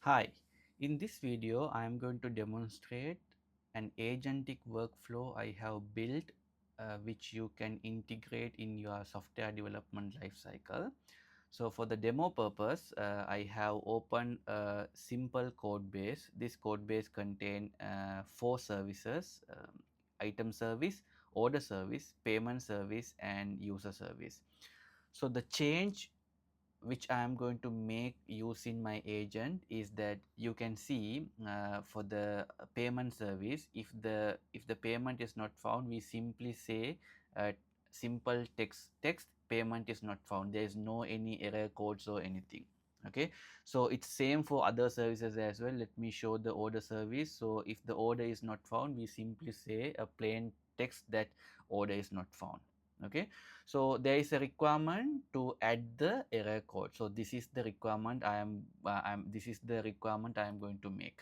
Hi, in this video I am going to demonstrate an agentic workflow I have built which you can integrate in your software development lifecycle. So for the demo purpose, I have opened a simple code base. This code base contains 4 services: item service, order service, payment service, and user service. So the change which I am going to make using my agent is that you can see for the payment service, if the payment is not found, we simply say simple text payment is not found. There is no any error codes or anything. Okay, so it's same for other services as well. Let me show the order service. So if the order is not found, we simply say a plain text that order is not found. Okay, so there is a requirement to add the error code. So this is the requirement I am going to make.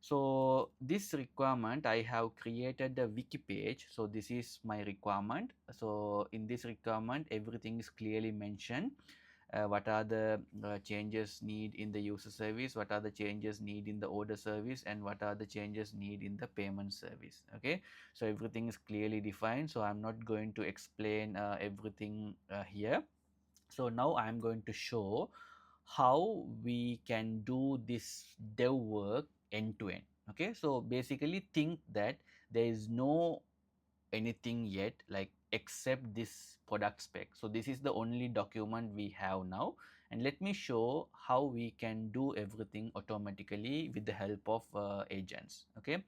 So this requirement, I have created the wiki page. So this is my requirement. So in this requirement, everything is clearly mentioned. What are the changes need in the user service, what are the changes need in the order service, and what are the changes need in the payment service. Okay, so everything is clearly defined, so I'm not going to explain everything here. So now I'm going to show how we can do this dev work end to end. Okay, so basically think that there is no anything yet like except this product spec. So this is the only document we have now, and let me show how we can do everything automatically with the help of agents. Okay,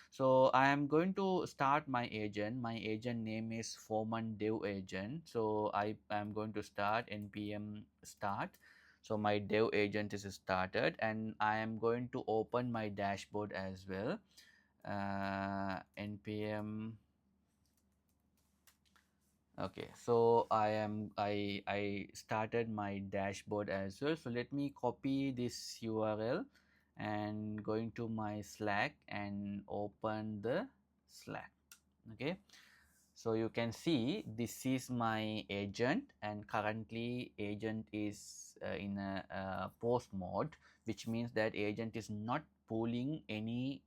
so I am going to start my agent. My agent name is foreman dev agent. So I am going to start npm start. So my dev agent is started, and I am going to open my dashboard as well. Npm. Okay, so I started my dashboard as well. So let me copy this URL and going to my Slack and open the Slack. Okay, so you can see this is my agent, and currently agent is in a post mode, which means that agent is not pulling any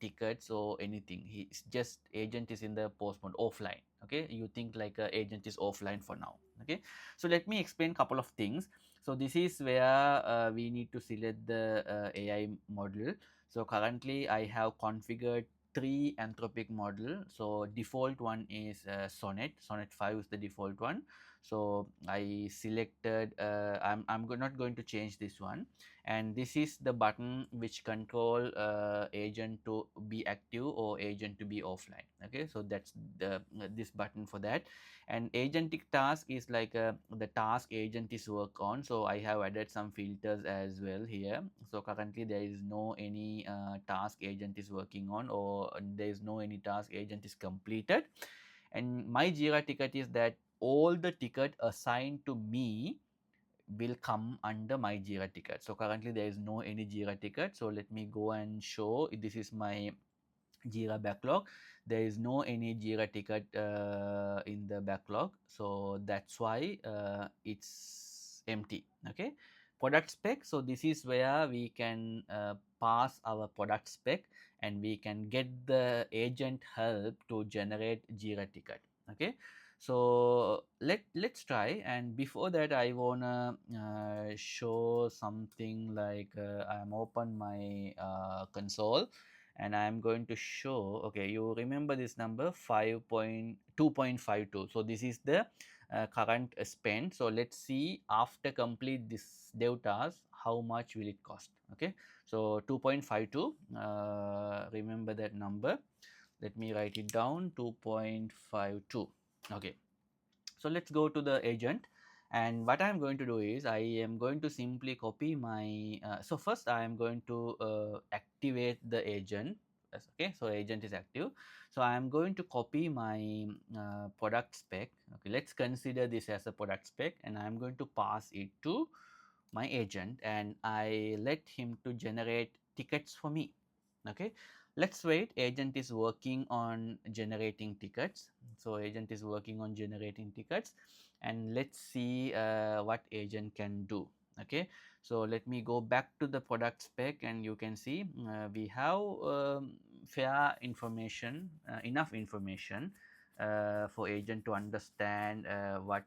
tickets or anything. He's just agent is in the post mode offline. Okay, you think like agent is offline for now. Okay, so let me explain couple of things. So this is where we need to select the AI model. So currently I have configured 3 Anthropic model. So default one is Sonnet 5 is the default one. So I selected I'm not going to change this one, and this is the button which control agent to be active or agent to be offline. Okay, so that's the this button for that. And agentic task is like the task agent is work on. So I have added some filters as well here. So currently there is no any task agent is working on, or there is no any task agent is completed. And my Jira ticket is that all the ticket assigned to me will come under my Jira ticket. So currently there is no any Jira ticket. So let me go and show this is my Jira backlog. There is no any Jira ticket in the backlog, so that's why it's empty. Okay, product spec. So this is where we can pass our product spec, and we can get the agent help to generate Jira ticket. Okay, so let's try. And before that, I wanna show something like I'm open my console, and I'm going to show. Okay, you remember this number 5.2.52. So this is the current spend. So let's see after complete this dev task how much will it cost. Okay, so 2.52, remember that number. Let me write it down, 2.52. Okay, so let's go to the agent, and what I'm going to do is I am going to simply copy my so first I am going to activate the agent. Okay, so agent is active, so I am going to copy my product spec. Okay, let's consider this as a product spec, and I'm going to pass it to my agent, and I let him to generate tickets for me. Okay, let's wait. Agent is working on generating tickets. So agent is working on generating tickets, and let's see what agent can do. Okay, so let me go back to the product spec, and you can see we have fair information, enough information for agent to understand what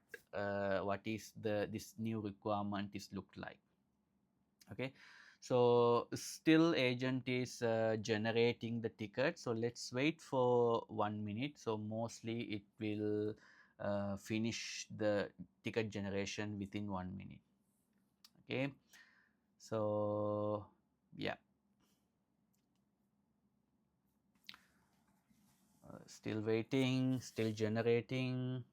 is this new requirement is looked like. Okay, so still agent is generating the ticket, so let's wait for 1 minute. So mostly it will finish the ticket generation within 1 minute. Okay, so yeah, still waiting, still generating.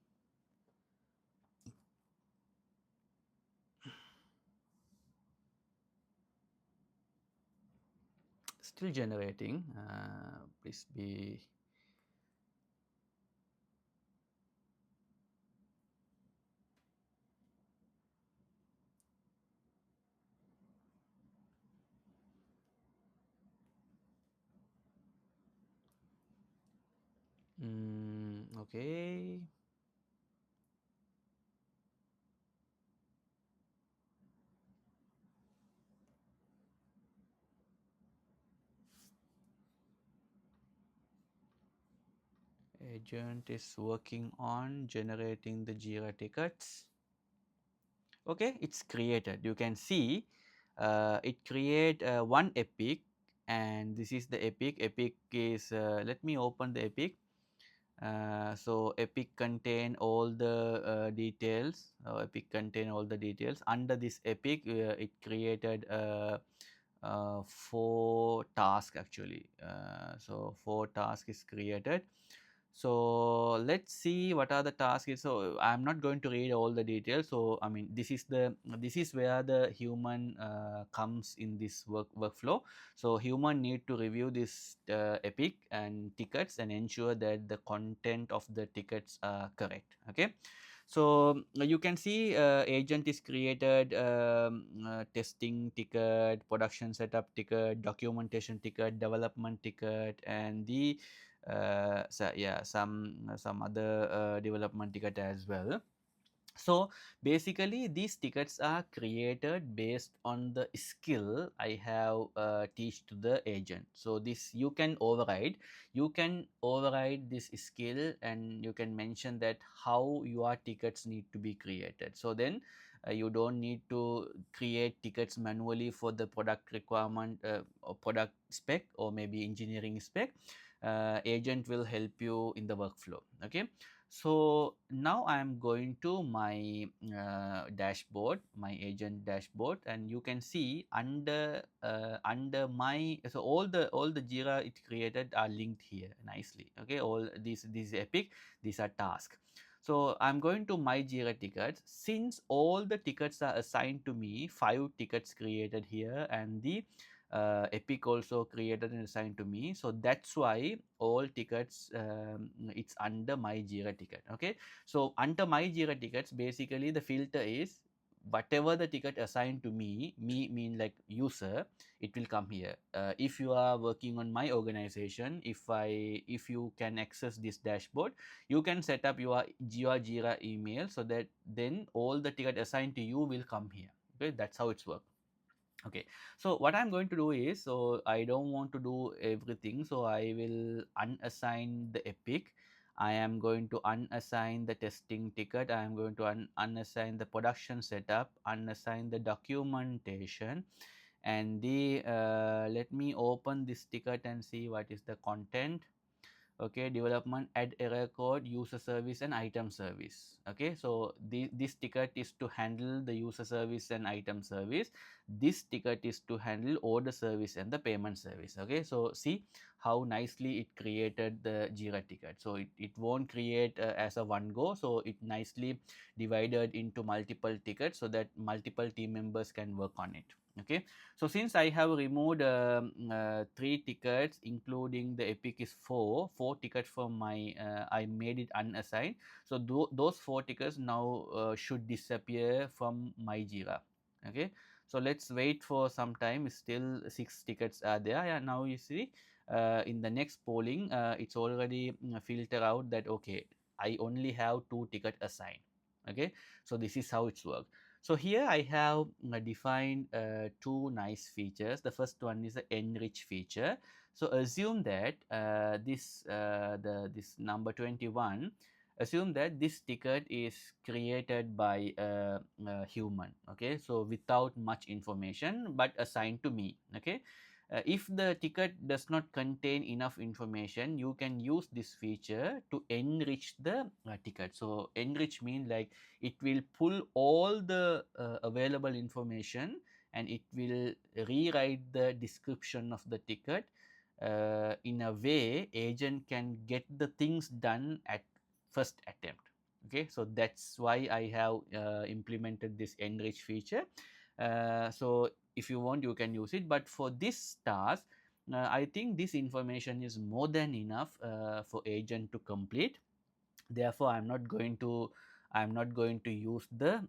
Still generating. Please be. Okay. Agent is working on generating the Jira tickets. Okay, it's created. You can see it create one epic, and this is the epic. Epic is let me open the epic. So epic contain all the details. Epic contain all the details. Under this epic, it created 4 tasks actually. So 4 tasks is created. So let's see what are the tasks. So I'm not going to read all the details. So I mean, this is where the human comes in this workflow. So human need to review this epic and tickets and ensure that the content of the tickets are correct. Okay, so you can see agent is created, testing ticket, production setup ticket, documentation ticket, development ticket, and the so yeah, some other development ticket as well. So basically these tickets are created based on the skill I have teach to the agent. So this you can override this skill, and you can mention that how your tickets need to be created. So then you don't need to create tickets manually for the product requirement or product spec or maybe engineering spec. Agent will help you in the workflow. Okay, so now I am going to my dashboard, my agent dashboard, and you can see under my, so all the Jira it created are linked here nicely. Okay, all these epic, these are tasks. So I'm going to my Jira tickets. Since all the tickets are assigned to me, 5 tickets created here, and the epic also created and assigned to me, so that's why all tickets it's under my Jira ticket. Okay, so under my Jira tickets, basically the filter is whatever the ticket assigned to me mean like user, it will come here. If you are working on my organization, if you can access this dashboard, you can set up your Jira email, so that then all the ticket assigned to you will come here. Okay, that's how it's work. Okay, so what I'm going to do is, so I don't want to do everything, so I will unassign the epic. I am going to unassign the testing ticket. I am going to unassign the production setup, unassign the documentation, and the let me open this ticket and see what is the content. Okay, development, add error code, user service, and item service. Okay, so this ticket is to handle the user service and item service. This ticket is to handle order service and the payment service. Okay, so see how nicely it created the Jira ticket. So it won't create as a one go, so it nicely divided into multiple tickets so that multiple team members can work on it. Okay, so since I have removed 3 tickets, including the epic is four tickets from my, I made it unassigned. So those 4 tickets now should disappear from my Jira. Okay, so let's wait for some time. Still 6 tickets are there. Yeah, now you see in the next polling, it's already filter out that okay, I only have 2 tickets assigned. Okay, so this is how it's worked. So here I have defined two nice features. The first one is the enrich feature. So assume that this number 21, assume that this ticket is created by a human. Okay, so without much information but assigned to me. Okay, if the ticket does not contain enough information, you can use this feature to enrich the ticket. So enrich means like it will pull all the available information and it will rewrite the description of the ticket in a way agent can get the things done at first attempt. Okay, so that's why I have implemented this enrich feature. So if you want, you can use it, but for this task I think this information is more than enough for agent to complete. Therefore I'm not going to use the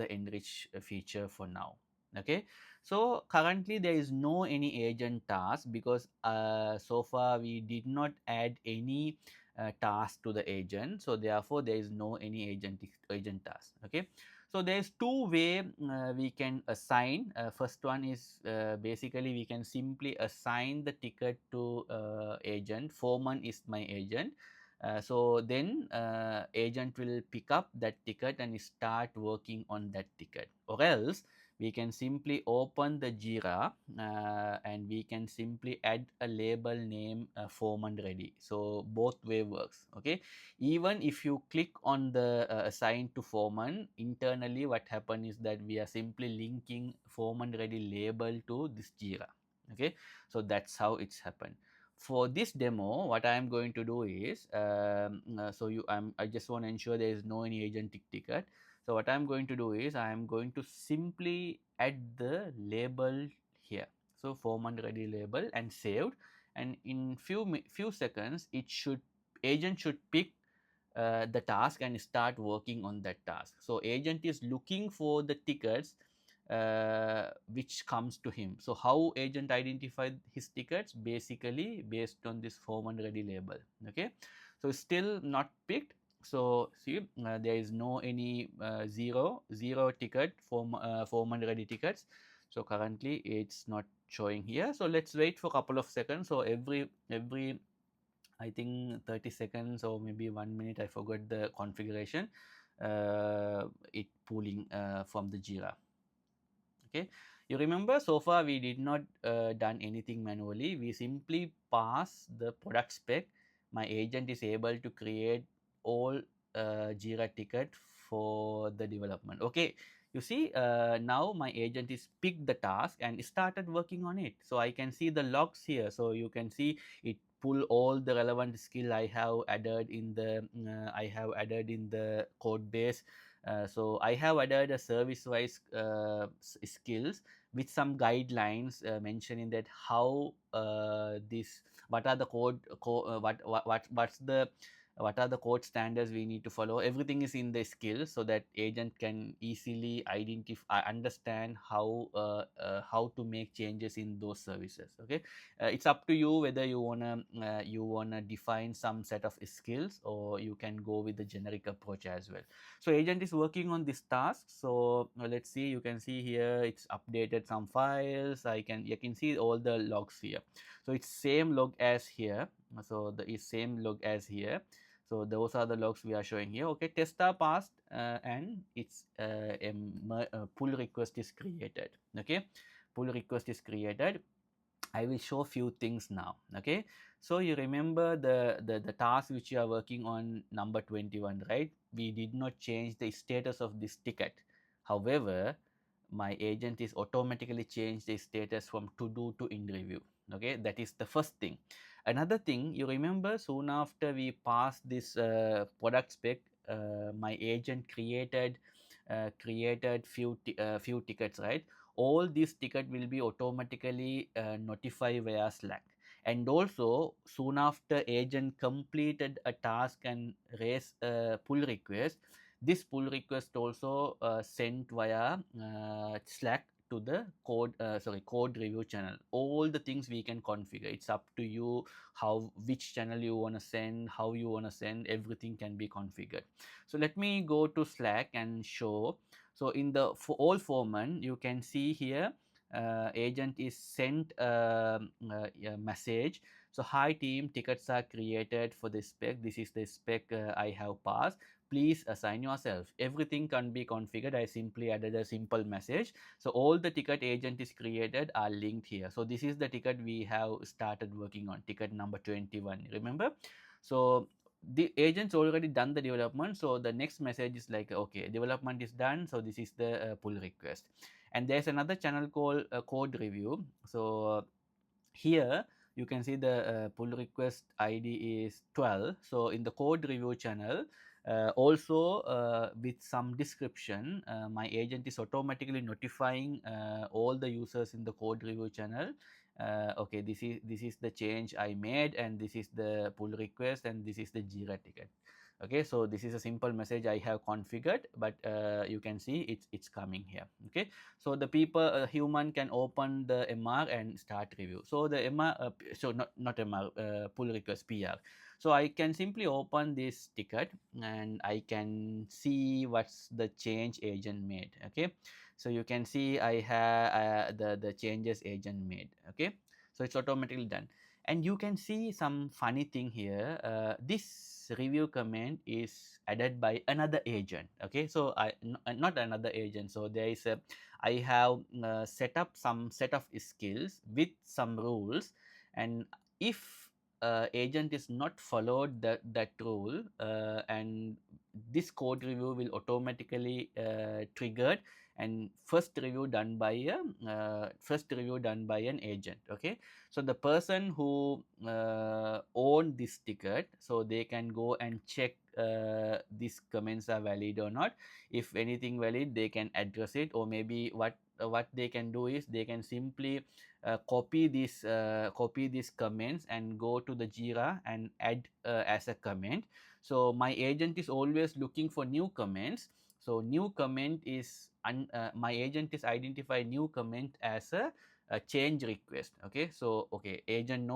enrich feature for now. Okay, so currently there is no any agent task because so far we did not add any task to the agent, so therefore there is no any agent task. Okay, so there's two way we can assign. First one is basically we can simply assign the ticket to agent. Foreman is my agent. So then agent will pick up that ticket and start working on that ticket, or else we can simply open the Jira and we can simply add a label name foreman ready. So both way works. Okay, even if you click on the assign to foreman, internally what happen is that we are simply linking foreman ready label to this Jira. Okay, so that's how it's happened. For this demo, what I am going to do is, I just want to ensure there is no any agentic ticket. So what I am going to do is, I am going to simply add the label here. So foreman ready label and saved, and in few seconds, agent should pick the task and start working on that task. So agent is looking for the tickets which comes to him. So how agent identify his tickets? Basically based on this foreman ready label. Okay, so still not picked. So see, there is no any zero ticket for foreman ready tickets. So currently it's not showing here. So let's wait for a couple of seconds. So every I think 30 seconds or maybe 1 minute, I forgot the configuration, it pulling from the Jira. Okay, you remember so far we did not done anything manually. We simply pass the product spec. My agent is able to create all Jira ticket for the development. Okay, you see now my agent is picked the task and started working on it. So I can see the logs here. So you can see it pull all the relevant skill I have added in the code base. So I have added a service-wise skills with some guidelines mentioning that how this what are the what are the code standards we need to follow. Everything is in the skills so that agent can easily identify, understand how to make changes in those services. Okay, it's up to you whether you wanna define some set of skills or you can go with the generic approach as well. So agent is working on this task. So let's see, you can see here it's updated some files. You can see all the logs here. So it's same log as here. So the is same log as here. So those are the logs we are showing here. Okay, test are passed and it's a pull request is created. Okay, pull request is created. I will show few things now. Okay, so you remember the task which you are working on, number 21, right? We did not change the status of this ticket. However, my agent is automatically changed the status from to do to in review. Okay, that is the first thing. Another thing, you remember soon after we passed this product spec, my agent created few tickets, right? All these tickets will be automatically notified via Slack. And also, soon after agent completed a task and raise a pull request, this pull request also sent via Slack to the code review channel. All the things we can configure. It's up to you how, which channel you want to send, how you want to send, everything can be configured. So let me go to Slack and show. So in the for all foreman, you can see here agent is sent a message. So hi team, tickets are created for this spec. This is the spec I have passed. Please assign yourself. Everything can be configured. I simply added a simple message. So all the ticket agent is created are linked here. So this is the ticket we have started working on, ticket number 21. Remember? So the agents already done the development. So the next message is like, okay, development is done. So this is the pull request. And there's another channel called code review. So here you can see the pull request ID is 12. So in the code review channel, also with some description, my agent is automatically notifying all the users in the code review channel. Okay, this is the change I made, and this is the pull request, and this is the Jira ticket. Okay, so this is a simple message I have configured, but you can see it's coming here. Okay, so the people, human can open the MR and start review. So the MR, so not MR, pull request PR. So I can simply open this ticket and I can see what's the change agent made. Okay, so you can see I have the changes agent made. Okay, so it's automatically done. And you can see some funny thing here. This review comment is added by another agent. Okay, so not another agent. So there is a, I have set up some set of skills with some rules, and if agent is not followed that rule, and this code review will automatically triggered, and first review done by an agent. Okay, so the person who own this ticket, so they can go and check these comments are valid or not. If anything valid, they can address it, or maybe what they can do is they can simply copy these comments and go to the Jira and add as a comment. So my agent is always looking for new comments. So new comment is my agent is identify new comment as a change request. Okay, so okay, agent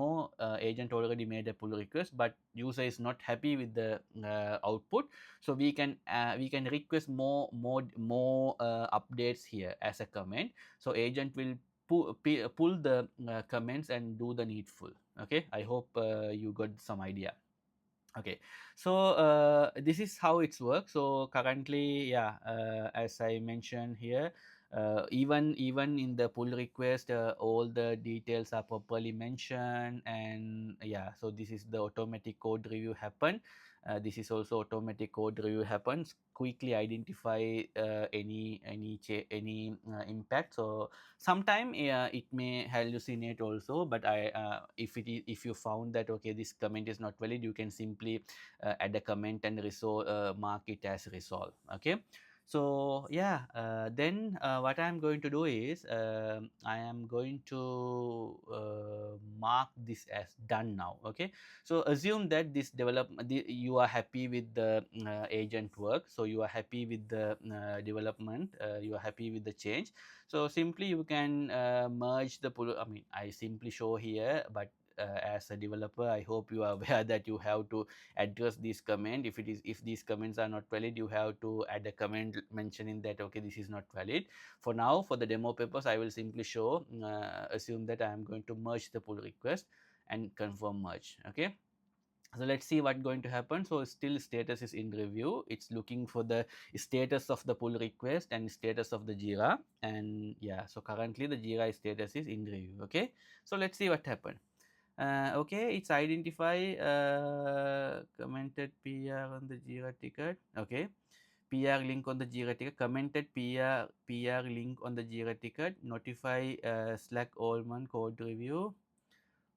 already made a pull request, but user is not happy with the output. So we can request more updates here as a comment. So agent will pull the comments and do the needful. Okay, I hope you got some idea. Okay, so this is how it's work. So currently, yeah, as I mentioned here, even in the pull request, all the details are properly mentioned, and yeah, so this is the automatic code review happen. This is also automatic code review happens. Quickly identify any impact. So sometime it may hallucinate also, but if you found that okay, this comment is not valid, you can simply add a comment and mark it as resolve. Okay, so yeah, then what I'm going to do is I am going to mark this as done now. Okay, so assume that this you are happy with the agent work, so you are happy with the development, you are happy with the change. So simply you can merge the pull. I mean, I simply show here, but as a developer, I hope you are aware that you have to address this comment. If these comments are not valid, you have to add a comment mentioning that okay, this is not valid. For now, for the demo purpose, I will simply show assume that I am going to merge the pull request and confirm merge. Okay, so let's see what going to happen. So still status is in review. It's looking for the status of the pull request and status of the Jira. And yeah, so currently the Jira status is in review. Okay, so let's see what happened. Okay, it's identify commented PR on the Jira ticket. Okay, PR link on the Jira ticket, commented PR link on the Jira ticket, notify Slack Allman code review.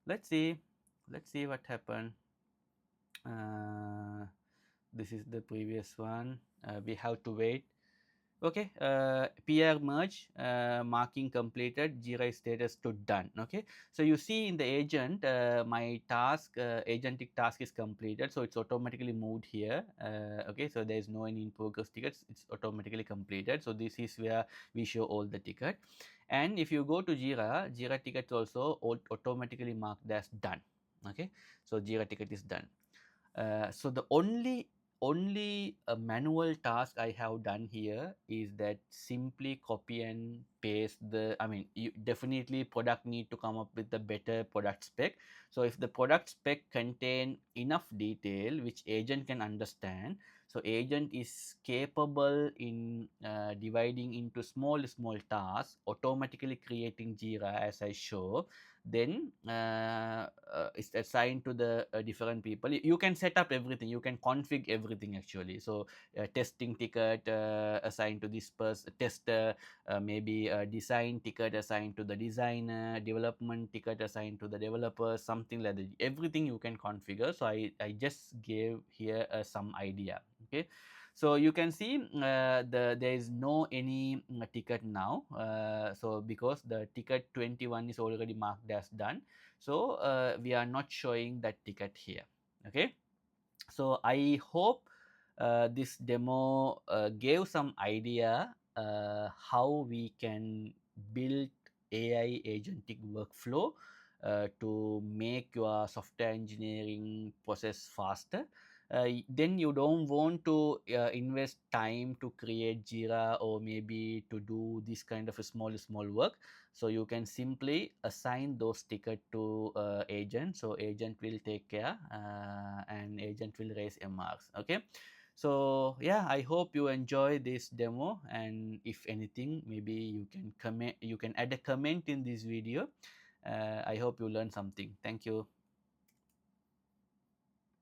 Let's see what happened. This is the previous one. We have to wait. Okay, PR merge, marking completed, Jira status to done. Okay, so you see in the agent, my task, agentic task is completed, so it's automatically moved here. Okay, so there is no any in progress tickets, it's automatically completed. So this is where we show all the ticket. And if you go to Jira, Jira tickets also automatically marked as done. Okay, so Jira ticket is done. So the only manual task I have done here is that simply copy and paste the, I mean, you definitely product need to come up with a better product spec. So if the product spec contain enough detail which agent can understand, so agent is capable in dividing into small tasks, automatically creating Jira as I show, then it's assigned to the different people. You can set up everything, you can config everything actually. So testing ticket assigned to this person tester, maybe a design ticket assigned to the designer, development ticket assigned to the developer, something like that. Everything you can configure. So I just gave here some idea. Okay, so you can see there is no any ticket now. So because the ticket 21 is already marked as done, so we are not showing that ticket here. Okay, so I hope this demo gave some idea how we can build AI agentic workflow to make your software engineering process faster. Then you don't want to invest time to create Jira or maybe to do this kind of a small work. So you can simply assign those tickets to agent. So agent will take care and agent will raise MRs. Okay. So yeah, I hope you enjoy this demo, and if anything, maybe you can comment, you can add a comment in this video. I hope you learned something. Thank you.